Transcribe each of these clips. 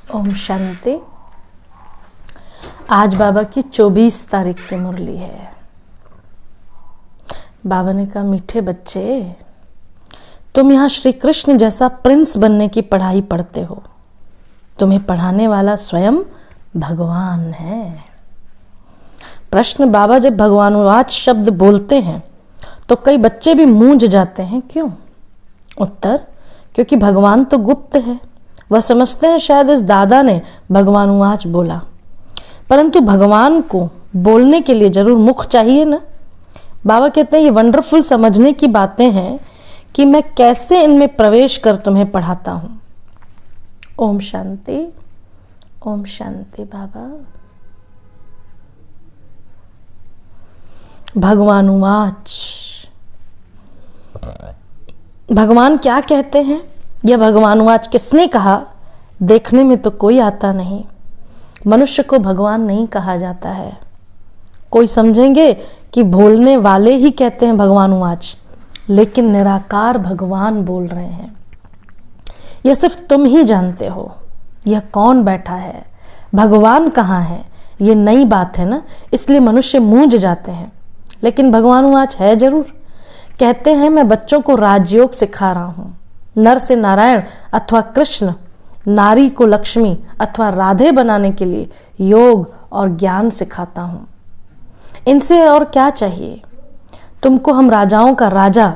ओम शांति। आज बाबा की 24 तारीख की मुरली है। बाबा ने कहा, मीठे बच्चे, तुम यहाँ श्री कृष्ण जैसा प्रिंस बनने की पढ़ाई पढ़ते हो। तुम्हें पढ़ाने वाला स्वयं भगवान है। प्रश्न, बाबा जब भगवानुवाच शब्द बोलते हैं तो कई बच्चे भी मूंझ जाते हैं, क्यों? उत्तर, क्योंकि भगवान तो गुप्त है। वह समझते हैं शायद इस दादा ने भगवानुवाच बोला, परंतु भगवान को बोलने के लिए जरूर मुख चाहिए ना। बाबा कहते हैं, ये वंडरफुल समझने की बातें हैं कि मैं कैसे इनमें प्रवेश कर तुम्हें पढ़ाता हूं। ओम शांति, ओम शांति। बाबा भगवानुवाच, भगवान क्या कहते हैं? यह भगवानुवाच किसने कहा? देखने में तो कोई आता नहीं। मनुष्य को भगवान नहीं कहा जाता है। कोई समझेंगे कि बोलने वाले ही कहते हैं भगवानुवाच, लेकिन निराकार भगवान बोल रहे हैं। यह सिर्फ तुम ही जानते हो। यह कौन बैठा है, भगवान कहाँ है, ये नई बात है ना, इसलिए मनुष्य मूंझ जाते हैं। लेकिन भगवानुवाच है जरूर। कहते हैं, मैं बच्चों को राजयोग सिखा रहा हूँ। नर से नारायण अथवा कृष्ण, नारी को लक्ष्मी अथवा राधे बनाने के लिए योग और ज्ञान सिखाता हूँ। इनसे और क्या चाहिए? तुमको हम राजाओं का राजा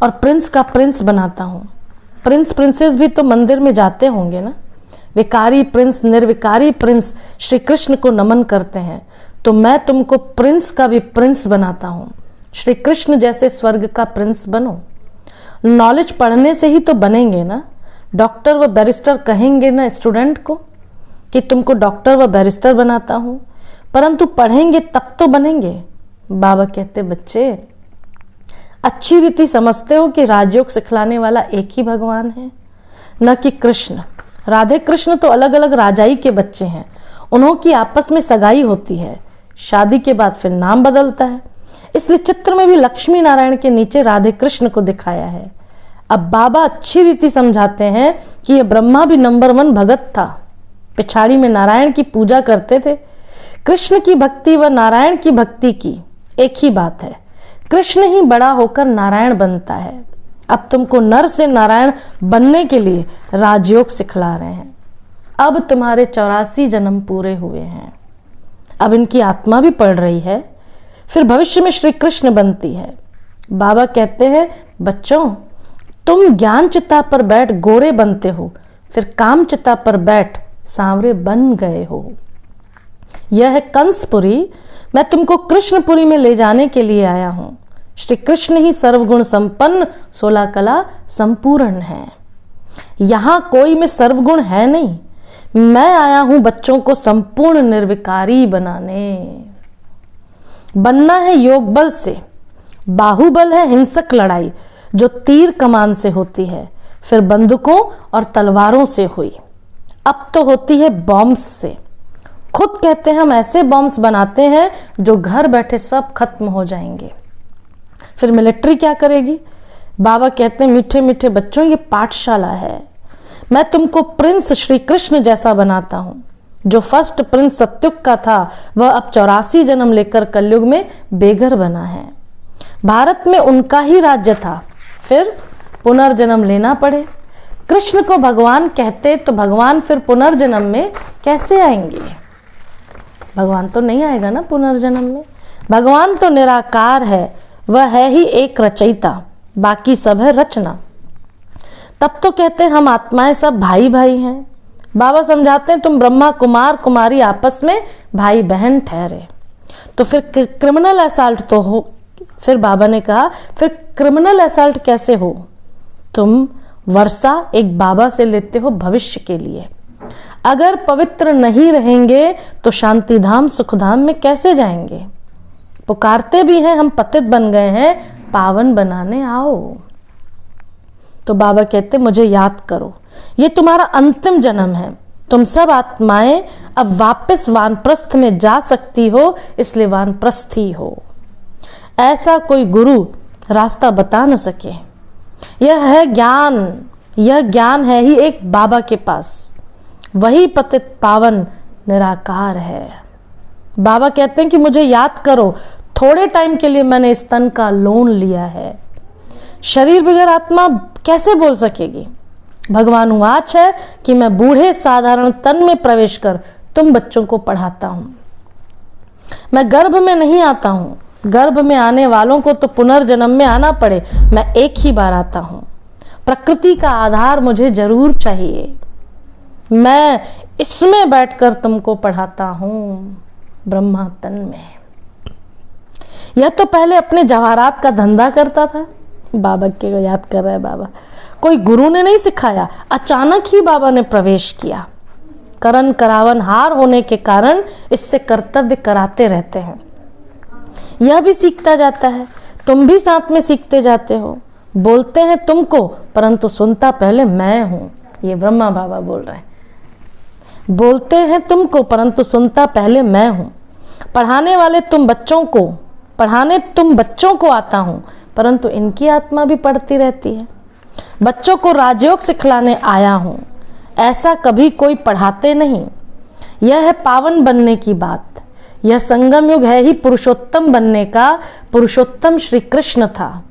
और प्रिंस का प्रिंस बनाता हूँ। प्रिंस प्रिंसेस भी तो मंदिर में जाते होंगे ना। विकारी प्रिंस, निर्विकारी प्रिंस श्री कृष्ण को नमन करते हैं, तो मैं तुमको प्रिंस का भी प्रिंस बनाता हूँ। श्री कृष्ण जैसे स्वर्ग का प्रिंस बनो। नॉलेज पढ़ने से ही तो बनेंगे ना। डॉक्टर व बैरिस्टर कहेंगे ना स्टूडेंट को कि तुमको डॉक्टर व बैरिस्टर बनाता हूँ, परंतु पढ़ेंगे तब तो बनेंगे। बाबा कहते, बच्चे अच्छी रीति समझते हो कि राजयोग सिखलाने वाला एक ही भगवान है, न कि कृष्ण। राधे कृष्ण तो अलग अलग राजाई के बच्चे हैं। उन्हों की आपस में सगाई होती है, शादी के बाद फिर नाम बदलता है। इसलिए चित्र में भी लक्ष्मी नारायण के नीचे राधे कृष्ण को दिखाया है। अब बाबा अच्छी रीति समझाते हैं कि यह ब्रह्मा भी नंबर 1 भगत था। पिछाड़ी में नारायण की पूजा करते थे। कृष्ण की भक्ति व नारायण की भक्ति की एक ही बात है। कृष्ण ही बड़ा होकर नारायण बनता है। अब तुमको नर से नारायण बनने के लिए राजयोग सिखला रहे हैं। अब तुम्हारे 84 जन्म पूरे हुए हैं। अब इनकी आत्मा भी पढ़ रही है, फिर भविष्य में श्री कृष्ण बनती है। बाबा कहते हैं, बच्चों, तुम ज्ञान चिता पर बैठ गोरे बनते हो, फिर काम चिता पर बैठ सांवरे बन गए हो। यह है कंसपुरी। मैं तुमको कृष्णपुरी में ले जाने के लिए आया हूं। श्री कृष्ण ही सर्वगुण संपन्न, 16 कला संपूर्ण है। यहां कोई में सर्वगुण है नहीं। मैं आया हूं बच्चों को संपूर्ण निर्विकारी बनाने। बनना है योग बल से। बाहुबल है हिंसक लड़ाई जो तीर कमान से होती है, फिर बंदूकों और तलवारों से हुई, अब तो होती है बॉम्ब्स से। खुद कहते हैं हम ऐसे बॉम्ब्स बनाते हैं जो घर बैठे सब खत्म हो जाएंगे। फिर मिलिट्री क्या करेगी? बाबा कहते हैं, मीठे मीठे बच्चों, ये पाठशाला है। मैं तुमको प्रिंस श्री कृष्ण जैसा बनाता हूं। जो फर्स्ट प्रिंस सत्युग का था, वह अब 84 जन्म लेकर कलयुग में बेघर बना है। भारत में उनका ही राज्य था, फिर पुनर्जन्म लेना पड़े। कृष्ण को भगवान कहते तो भगवान फिर पुनर्जन्म में कैसे आएंगे? भगवान तो नहीं आएगा ना पुनर्जन्म में। भगवान तो निराकार है, वह है ही एक रचयिता, बाकी सब है रचना। तब तो कहते हैं हम आत्माएं सब भाई भाई हैं। बाबा समझाते हैं, तुम ब्रह्मा कुमार कुमारी आपस में भाई बहन ठहरे, तो फिर क्रिमिनल असॉल्ट तो हो। फिर बाबा ने कहा, फिर क्रिमिनल असॉल्ट कैसे हो? तुम वर्षा एक बाबा से लेते हो भविष्य के लिए। अगर पवित्र नहीं रहेंगे तो शांति धाम सुखधाम में कैसे जाएंगे? पुकारते भी हैं, हम पतित बन गए हैं, पावन बनाने आओ। तो बाबा कहते, मुझे याद करो, ये तुम्हारा अंतिम जन्म है। तुम सब आत्माएं अब वापस वानप्रस्थ में जा सकती हो, इसलिए वानप्रस्थी हो। ऐसा कोई गुरु रास्ता बता न सके। यह है ज्ञान, यह ज्ञान है ही एक बाबा के पास। वही पतित पावन निराकार है। बाबा कहते हैं कि मुझे याद करो, थोड़े टाइम के लिए मैंने इस तन का लोन लिया है। शरीर बगैर आत्मा कैसे बोल सकेगी? भगवान वाच है कि मैं बूढ़े साधारण तन में प्रवेश कर तुम बच्चों को पढ़ाता हूं। मैं गर्भ में नहीं आता हूं, गर्भ में आने वालों को तो पुनर्जन्म में आना पड़े, मैं एक ही बार आता हूं। प्रकृति का आधार मुझे जरूर चाहिए, मैं इसमें बैठकर तुमको पढ़ाता हूं ब्रह्मा तन में। यह तो पहले अपने जवाहरात का धंधा करता था। बाबा के को याद कर रहा है बाबा। कोई गुरु ने नहीं सिखाया, अचानक ही बाबा ने प्रवेश किया। करण करावन हार होने के कारण इससे कर्तव्य कराते रहते हैं। यह भी सीखता जाता है, तुम भी साथ में सीखते जाते हो। बोलते हैं तुमको, परंतु सुनता पहले मैं हूं। ये ब्रह्मा बाबा बोल रहे हैं। बोलते हैं तुमको, परंतु सुनता पहले मैं हूं। पढ़ाने तुम बच्चों को आता हूं, परंतु इनकी आत्मा भी पढ़ती रहती है। बच्चों को राजयोग सिखलाने आया हूं, ऐसा कभी कोई पढ़ाते नहीं। यह है पावन बनने की बात। यह संगम युग है ही पुरुषोत्तम बनने का। पुरुषोत्तम श्री कृष्ण था।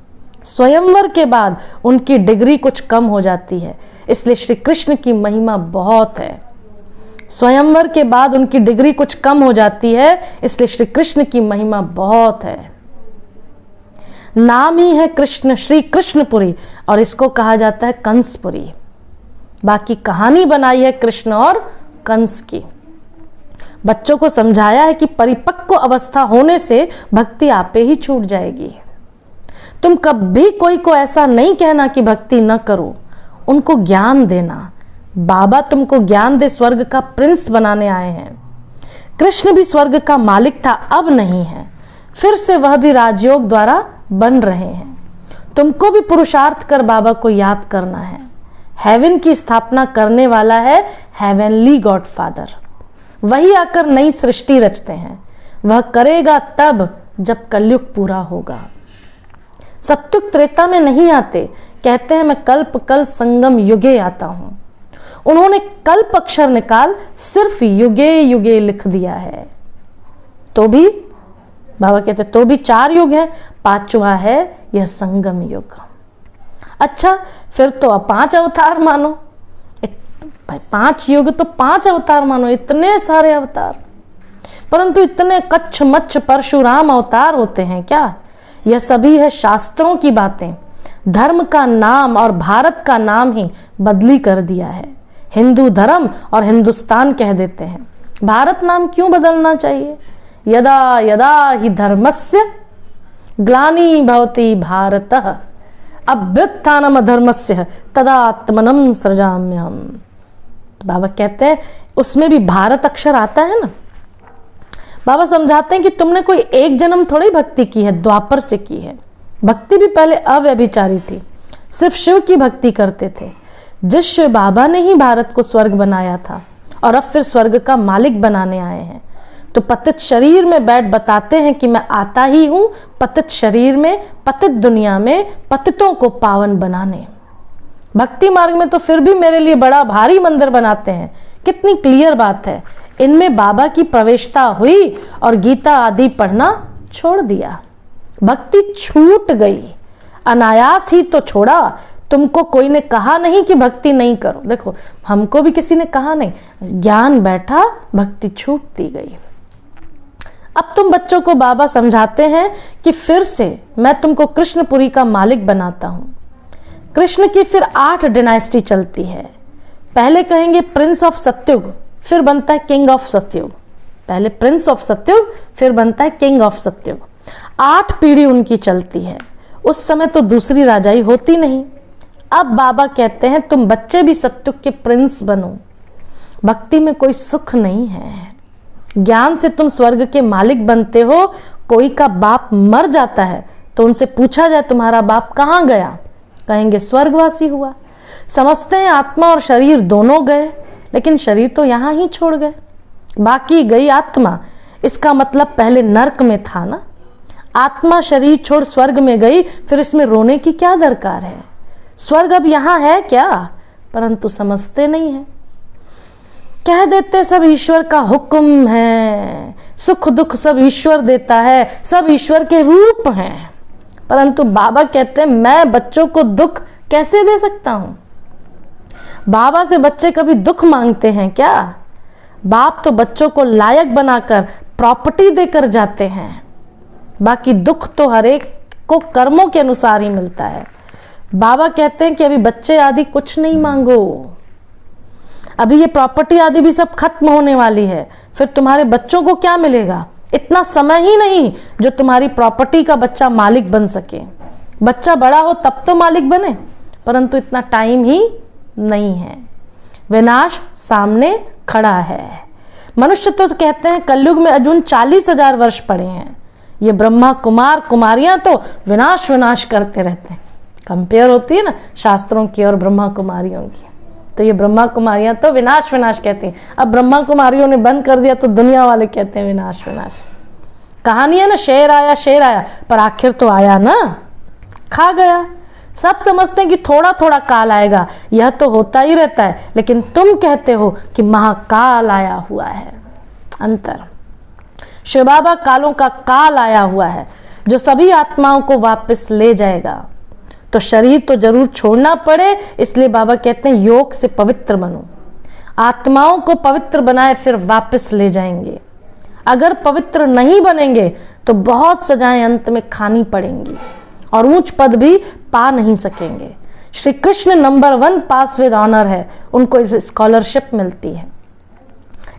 स्वयंवर के बाद उनकी डिग्री कुछ कम हो जाती है, इसलिए श्री कृष्ण की महिमा बहुत है। स्वयंवर के बाद उनकी डिग्री कुछ कम हो जाती है, इसलिए श्री कृष्ण की महिमा बहुत है। नाम ही है कृष्ण, श्री कृष्णपुरी, और इसको कहा जाता है कंसपुरी। बाकी कहानी बनाई है कृष्ण और कंस की। बच्चों को समझाया है कि परिपक्व अवस्था होने से भक्ति आपे ही छूट जाएगी। तुम कभी कोई को ऐसा नहीं कहना कि भक्ति न करो, उनको ज्ञान देना। बाबा तुमको ज्ञान दे स्वर्ग का प्रिंस बनाने आए हैं। कृष्ण भी स्वर्ग का मालिक था, अब नहीं है, फिर से वह भी राजयोग द्वारा बन रहे हैं। तुमको भी पुरुषार्थ कर बाबा को याद करना है। हेवन की स्थापना करने वाला है हेवनली गॉड फादर। वही आकर नई सृष्टि रचते हैं। वह करेगा तब जब कलयुग पूरा होगा। सत्युग त्रेता में नहीं आते, कहते हैं मैं कल्प कल संगम युगे आता हूं। उन्होंने कल्प अक्षर निकाल सिर्फ युगे युगे लिख दिया है। तो भी बाबा कहते तो भी 4 युग है, 5वां है यह संगम युग। अच्छा, फिर तो अब 5 अवतार मानो। भाई 5 युग तो 5 अवतार मानो, इतने सारे अवतार। परंतु इतने कच्छ मच्छ परशुराम अवतार होते हैं क्या? यह सभी है शास्त्रों की बातें। धर्म का नाम और भारत का नाम ही बदली कर दिया है। हिंदू धर्म और हिंदुस्तान कह देते हैं। भारत नाम क्यों बदलना चाहिए? यदा यदा हि धर्मस्य ग्लानि भवति भारतः अभ्युत्थानम अधर्मस्य तदात्मनं सृजाम्यहम्। बाबा कहते हैं उसमें भी भारत अक्षर आता है ना। बाबा समझाते हैं कि तुमने कोई एक जन्म थोड़ी भक्ति की है, द्वापर से की है। भक्ति भी पहले अव्यभिचारी थी, सिर्फ शिव की भक्ति करते थे। जिस शिव बाबा ने ही भारत को स्वर्ग बनाया था और अब फिर स्वर्ग का मालिक बनाने आए हैं, तो पतित शरीर में बैठ बताते हैं कि मैं आता ही हूं पतित शरीर में, पतित दुनिया में पतितों को पावन बनाने। भक्ति मार्ग में तो फिर भी मेरे लिए बड़ा भारी मंदिर बनाते हैं। कितनी क्लियर बात है। इनमें बाबा की प्रवेशता हुई और गीता आदि पढ़ना छोड़ दिया। भक्ति छूट गई, अनायास ही तो छोड़ा। तुमको कोई ने कहा नहीं कि भक्ति नहीं करो। देखो, हमको भी किसी ने कहा नहीं, ज्ञान बैठा, भक्ति छूटती गई। अब तुम बच्चों को बाबा समझाते हैं कि फिर से मैं तुमको कृष्णपुरी का मालिक बनाता हूं। कृष्ण की फिर 8 डायनेस्टी चलती है। पहले कहेंगे प्रिंस ऑफ सत्युग, फिर बनता है किंग ऑफ सत्युग। पहले प्रिंस ऑफ सत्युग, फिर बनता है किंग ऑफ सत्युग। 8 पीढ़ी उनकी चलती है। उस समय तो दूसरी राजाई होती नहीं। अब बाबा कहते हैं तुम बच्चे भी सत्युग के प्रिंस बनो। भक्ति में कोई सुख नहीं है। ज्ञान से तुम स्वर्ग के मालिक बनते हो। कोई का बाप मर जाता है तो उनसे पूछा जाए तुम्हारा बाप कहाँ गया, कहेंगे स्वर्गवासी हुआ। समझते हैं आत्मा और शरीर दोनों गए, लेकिन शरीर तो यहाँ ही छोड़ गए, बाकी गई आत्मा। इसका मतलब पहले नरक में था ना। आत्मा शरीर छोड़ स्वर्ग में गई, फिर इसमें रोने की क्या दरकार है? स्वर्ग अब यहाँ है क्या? परंतु समझते नहीं है। कह देते सब ईश्वर का हुक्म है, सुख दुख सब ईश्वर देता है, सब ईश्वर के रूप हैं। परंतु बाबा कहते हैं मैं बच्चों को दुख कैसे दे सकता हूं? बाबा से बच्चे कभी दुख मांगते हैं क्या? बाप तो बच्चों को लायक बनाकर प्रॉपर्टी देकर जाते हैं। बाकी दुख तो हर एक को कर्मों के अनुसार ही मिलता है। बाबा कहते हैं कि अभी बच्चे आदि कुछ नहीं मांगो, अभी ये प्रॉपर्टी आदि भी सब खत्म होने वाली है, फिर तुम्हारे बच्चों को क्या मिलेगा? इतना समय ही नहीं जो तुम्हारी प्रॉपर्टी का बच्चा मालिक बन सके। बच्चा बड़ा हो तब तो मालिक बने, परंतु इतना टाइम ही नहीं है। विनाश सामने खड़ा है। मनुष्य तो कहते हैं कलयुग में अजून 40,000 वर्ष पड़े हैं। ये ब्रह्मा कुमार कुमारियां तो विनाश विनाश करते रहते हैं। कंपेयर होती है ना शास्त्रों की और ब्रह्मा कुमारियों की, तो ये ब्रह्मा कुमारियां तो विनाश विनाश कहती हैं। अब ब्रह्मा कुमारियों ने बंद कर दिया तो दुनिया वाले कहते हैं विनाश विनाश। कहानी है ना, शेर आया, पर आखिर तो आया ना, खा गया। सब समझते हैं कि थोड़ा थोड़ा काल आएगा, यह तो होता ही रहता है, लेकिन तुम कहते हो कि महाकाल आया हुआ है। अंतर, शिव बाबा कालों का काल आया हुआ है जो सभी आत्माओं को वापस ले जाएगा। तो शरीर तो जरूर छोड़ना पड़े, इसलिए बाबा कहते हैं योग से पवित्र बनो। आत्माओं को पवित्र बनाए फिर वापस ले जाएंगे। अगर पवित्र नहीं बनेंगे तो बहुत सजाएं अंत में खानी पड़ेंगी और ऊंच पद भी पा नहीं सकेंगे। Shri Krishna number 1 pass with honour है, उनको स्कॉलरशिप मिलती है।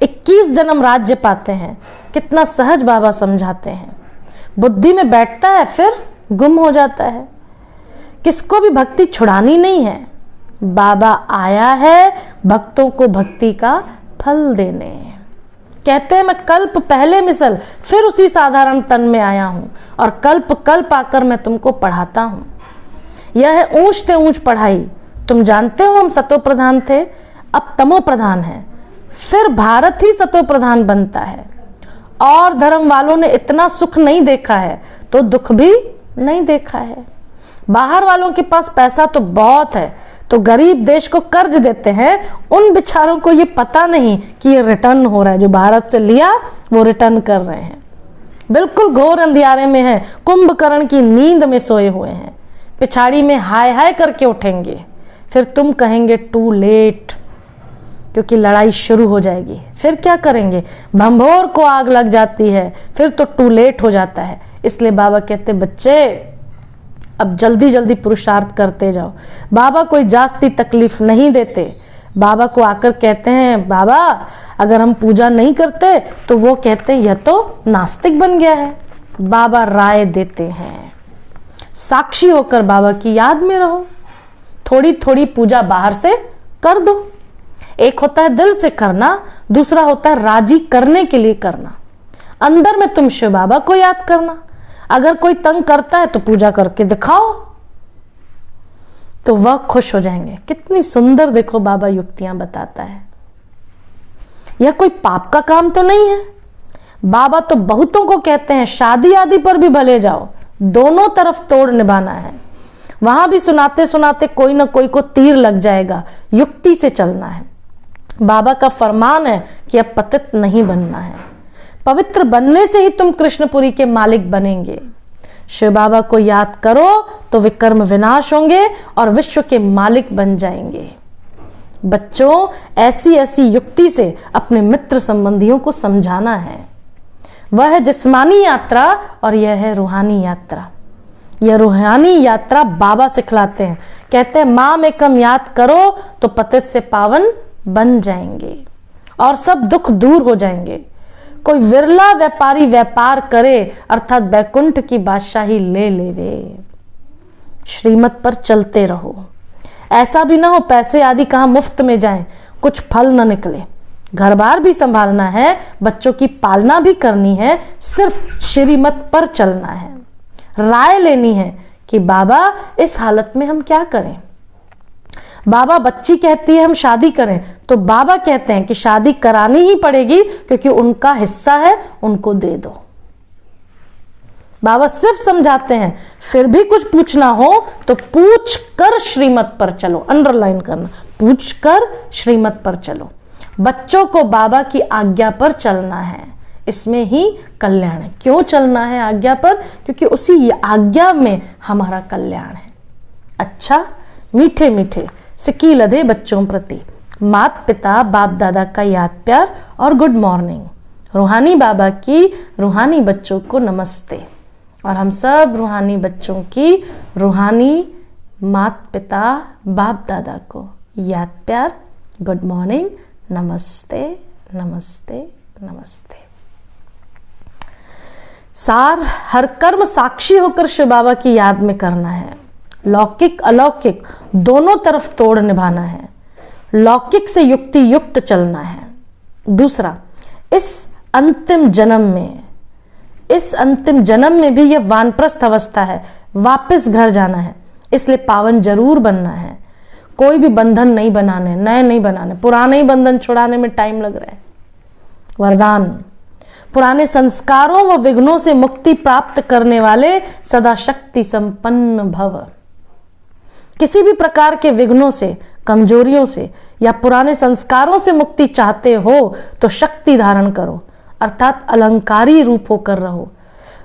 21 जन्म राज्य पाते हैं। कितना सहज बाबा समझाते हैं। बुद्धि में बैठता है फिर गुम हो जाता है। किसको भी भक्ति छुड़ानी नहीं है। बाबा आया है भक्तों को भक्ति का फल देने। कहते हैं मैं कल्प पहले मिसल फिर उसी साधारण तन में आया हूं और कल्प कल्प आकर मैं तुमको पढ़ाता हूं। यह है ऊंच से ऊंच पढ़ाई। तुम जानते हो हम सतो प्रधान थे, अब तमो प्रधान है, फिर भारत ही सतो प्रधान बनता है। और धर्म वालों ने इतना सुख नहीं देखा है तो दुख भी नहीं देखा है। बाहर वालों के पास पैसा तो बहुत है तो गरीब देश को कर्ज देते हैं। उन बेचारों को ये पता नहीं कि ये रिटर्न हो रहा है, जो भारत से लिया वो रिटर्न कर रहे हैं। बिल्कुल घोर अंधियारे में है, कुंभकर्ण की नींद में सोए हुए हैं। पिछाड़ी में हाय हाय करके उठेंगे, फिर तुम कहेंगे टू लेट, क्योंकि लड़ाई शुरू हो जाएगी। फिर क्या करेंगे? भंभोर को आग लग जाती है, फिर तो टू लेट हो जाता है। इसलिए बाबा कहते बच्चे अब जल्दी जल्दी पुरुषार्थ करते जाओ। बाबा कोई जास्ती तकलीफ नहीं देते। बाबा को आकर कहते हैं बाबा अगर हम पूजा नहीं करते तो वो कहते हैं यह तो नास्तिक बन गया है। बाबा राय देते हैं, साक्षी होकर बाबा की याद में रहो। थोड़ी थोड़ी पूजा बाहर से कर दो। एक होता है दिल से करना, दूसरा होता है राजी करने के लिए करना। अंदर में तुम शिव बाबा को याद करना। अगर कोई तंग करता है तो पूजा करके दिखाओ तो वह खुश हो जाएंगे। कितनी सुंदर देखो बाबा युक्तियां बताता है। यह कोई पाप का काम तो नहीं है। बाबा तो बहुतों को कहते हैं शादी आदि पर भी भले जाओ, दोनों तरफ तोड़ निभाना है। वहां भी सुनाते सुनाते कोई ना कोई को तीर लग जाएगा। युक्ति से चलना है। बाबा का फरमान है कि अब पतित नहीं बनना है। पवित्र बनने से ही तुम कृष्णपुरी के मालिक बनेंगे। शिव बाबा को याद करो तो विकर्म विनाश होंगे और विश्व के मालिक बन जाएंगे। बच्चों ऐसी ऐसी युक्ति से अपने मित्र संबंधियों को समझाना है। वह है जिस्मानी यात्रा और यह है रूहानी यात्रा। यह रूहानी यात्रा बाबा सिखलाते हैं। कहते हैं माम एकम याद करो तो पतित से पावन बन जाएंगे और सब दुख दूर हो जाएंगे। कोई विरला व्यापारी व्यापार करे अर्थात बैकुंठ की बादशाही ले लेवे। श्रीमत पर चलते रहो। ऐसा भी ना हो पैसे आदि कहाँ मुफ्त में जाएं, कुछ फल न निकले। घर बार भी संभालना है, बच्चों की पालना भी करनी है, सिर्फ श्रीमत पर चलना है। राय लेनी है कि बाबा इस हालत में हम क्या करें। बाबा बच्ची कहती है हम शादी करें तो बाबा कहते हैं कि शादी करानी ही पड़ेगी क्योंकि उनका हिस्सा है, उनको दे दो। बाबा सिर्फ समझाते हैं। फिर भी कुछ पूछना हो तो पूछ कर श्रीमत पर चलो। अंडरलाइन करना, पूछ कर श्रीमत पर चलो। बच्चों को बाबा की आज्ञा पर चलना है, इसमें ही कल्याण है। क्यों चलना है आज्ञा पर? क्योंकि उसी आज्ञा में हमारा कल्याण है। अच्छा, मीठे मीठे सिक्की लदे बच्चों प्रति माता पिता बाप दादा का याद प्यार और गुड मॉर्निंग। रूहानी बाबा की रूहानी बच्चों को नमस्ते, और हम सब रूहानी बच्चों की रूहानी माता पिता बाप दादा को याद प्यार, गुड मॉर्निंग, नमस्ते नमस्ते नमस्ते। सार हर कर्म साक्षी होकर शिव बाबा की याद में करना है। लौकिक अलौकिक दोनों तरफ तोड़ निभाना है। लौकिक से युक्ति युक्त चलना है। दूसरा, इस अंतिम जन्म में भी यह वानप्रस्थ अवस्था है, वापस घर जाना है, इसलिए पावन जरूर बनना है। कोई भी बंधन नहीं बनाने, नए नहीं बनाने, पुराने ही बंधन छुड़ाने में टाइम लग रहा है। वरदान, पुराने संस्कारों व विघ्नों से मुक्ति प्राप्त करने वाले सदा शक्ति संपन्न भव। किसी भी प्रकार के विघ्नों से, कमजोरियों से या पुराने संस्कारों से मुक्ति चाहते हो तो शक्ति धारण करो, अर्थात अलंकारी रूप होकर रहो।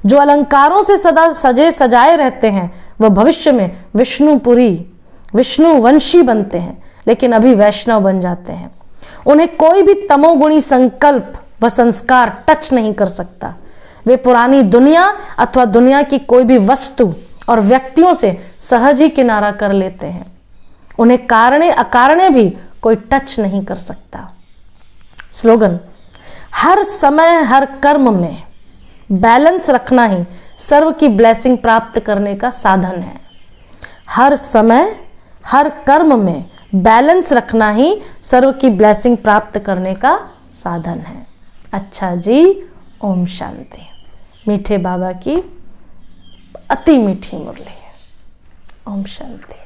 जो अलंकारों से सदा सजे सजाए रहते हैं वह भविष्य में विष्णुवंशी बनते हैं, लेकिन अभी वैष्णव बन जाते हैं। उन्हें कोई भी तमोगुणी संकल्प व संस्कार टच नहीं कर सकता। वे पुरानी दुनिया अथवा दुनिया की कोई भी वस्तु और व्यक्तियों से सहज ही किनारा कर लेते हैं। उन्हें कारणे अकारणे भी कोई टच नहीं कर सकता। स्लोगन, हर समय हर कर्म में बैलेंस रखना ही सर्व की ब्लेसिंग प्राप्त करने का साधन है। हर समय हर कर्म में बैलेंस रखना ही सर्व की ब्लेसिंग प्राप्त करने का साधन है। अच्छा जी, ओम शांति। मीठे बाबा की अति मीठी मुरली। ओम शांति।